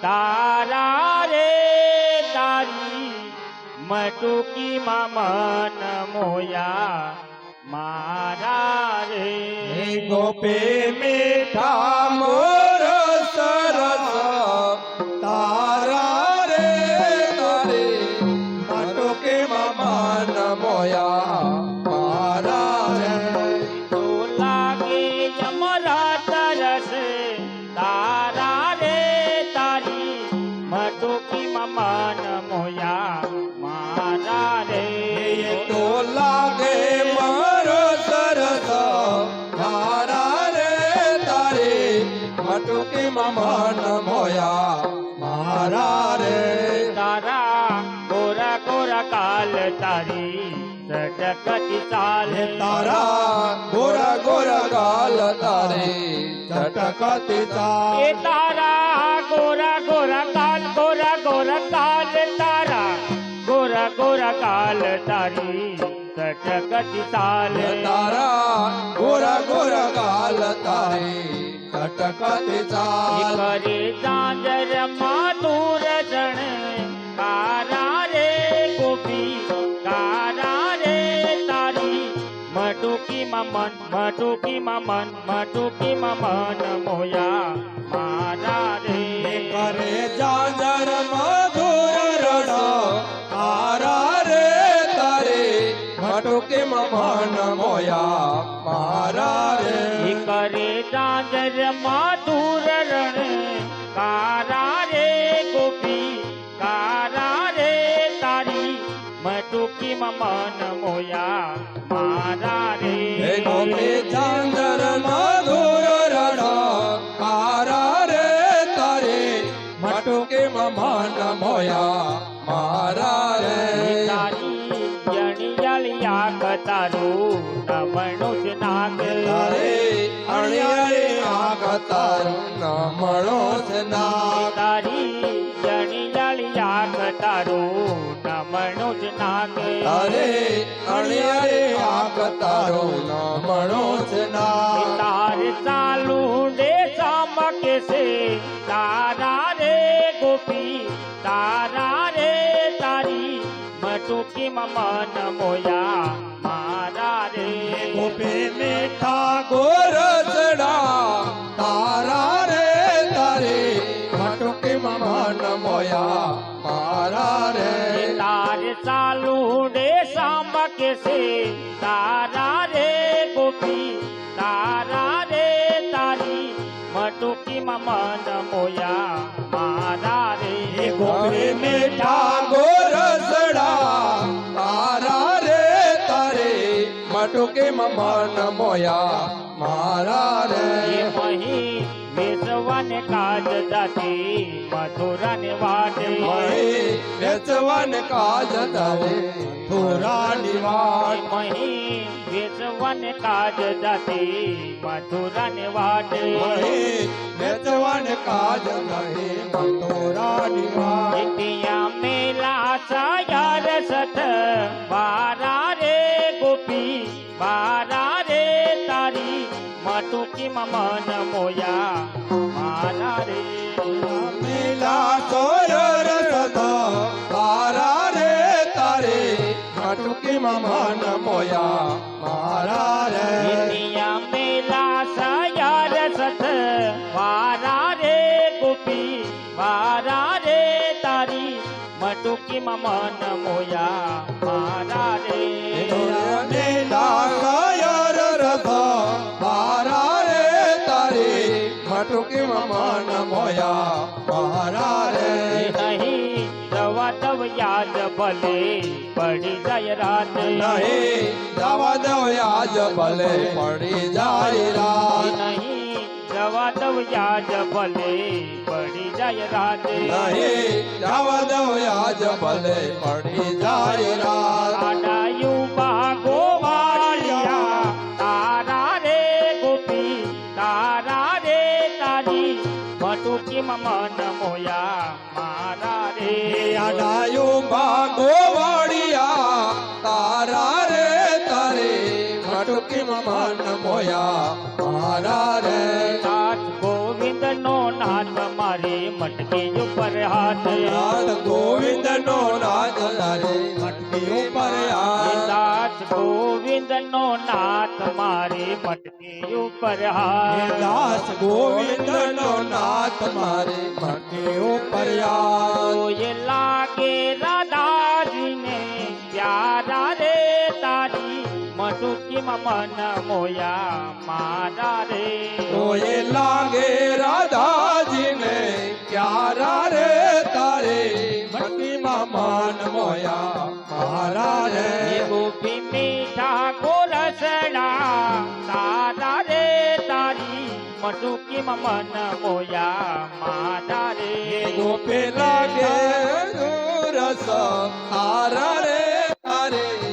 તારા રે તારી મટુકી મન મોયા મારા રે ગોપે મીઠા મોર સરસ તારા રે તારે માટુકે મન મોયા મારા રે તો લાગે જમરા તરસ તારા રે તારી મટુકી મન મોયા મારા રે તો લાગે મારો સરસ તારા રે તારે માટુકે મન મોયા મારા રે તારા ગોરા ગોરા કાલ તારી સટકતી ચાલ તારા ગોરા ગોરા ગાલ તારે ચટકતી ચાલ એ તારા ગોરા ગોરા કાલ ગોરા ગોરા કાલ તારા ગોરા ગોરા કાલ તારી સટકતી ચાલ તારા ગોરા ગોરા ગાલ તારે ચટકતી ચાલ કરે ચાંદર માતુર જણ કારા રે ગોપી કારા રે તારી મટુકી મન મોયા મારા રે કરે જાંજર મધુર રસ તારા રે તારે માટુકે મન મોયા મારા રે કરે ચાંદર માતુર રણ કારા રે ગોપી કારા રે તારી મટુકી મન મોયા મારા રે ગોપે ચાંદર મધુર રણ તારા રે તારે માટુકે મન મોયા મારા રે તારી યણિયળિયા કતારું નમણું જ નાગ તારે અણિયારે આગ તારું નમણો છે નાગ તારી યણિયળિયા કતારું નમણું જ નાગ તારે અણિયારે આગ તારું નમણો છે નાગ તાર ચાલુ ડે ચમકે છે તારા રે ગોપી તારા રે તારી મટુકી મન મોયા મારા રે ગોપે મીઠા ગોરસડા તારા રે તારે માટુકે મન મોયા મારા રે તાર ચાલુ ડે ચમકે છે તારા રે ગોપી તારા રે તારી મટુકી મન મોયા મારા રે ગોપે મીઠા ગોરસડા તારા રે તારે માટુકે મન મોયા મારા રે મહી વેસવાને કાજ જાતી મથુરાને વાટે વેચવાન કાજ તારે થોરાની વાટ મહી વેસવાને કાજ જાતી મથુરાને વાટે વેચવાન કાજ તારે થોરાની વાટ ત્યાં મેલા સાયર સત બારા રે ગોપી બારા રે તારી મટુકી મન મોયા મારા રે મેલા સોયર સતા તારા રે તારે માટુકી મન મોયા મારા રે ત્યાં મેલા સાયર સત બારા રે ગોપી બારા રે તારી મટુકી મન મોયા મારા રે મેલા સોયર રથા તારા રે તારે માટુકી મન મોયા મારા રે નહીં દવા દવ યાદ ભલે પડી જાય રાત નહીં જવા દો આજ ભલે પડી જાય રાત નહીં દવા દવ યાદ ભલે પડી જાય રાત નહીં જવા દો આજ ભલે પડી જાય રાત આડાયું બાગો વાળિયા તારા રે ગોપી તારા રે તારી મટુકી મન મોયા મારા રે આડાયું ભાગો વાળિયા તારા રે તારે માટુકી મન મોયા મારા રે નાથ ગોવિંદ નો નાથ મારે મટકી ઉપર હાથ નાથ ગોવિંદ નો નાથ તારે મટકી ઉપર હાથ દાસ ગોવિંદ નો નાથ મારી મટકી ઉપર હાથ દાસ ગોવિંદ નો નાથ મારે મટકી ઉપર હાથ એ લાગે રાધાજીને પ્યારા રે તારી મટુકીમાં મન મોયા મારા રે તોય લાગે રાધાજીને ક્યારા રે તારે મટકીમાં મન મોયા મારા રે ગોપી મીઠા ગોરસડા તારા રે તારી મટુકીમાં મન મોયા મારા રે ગોપી લાગે રસ તારા રે તારે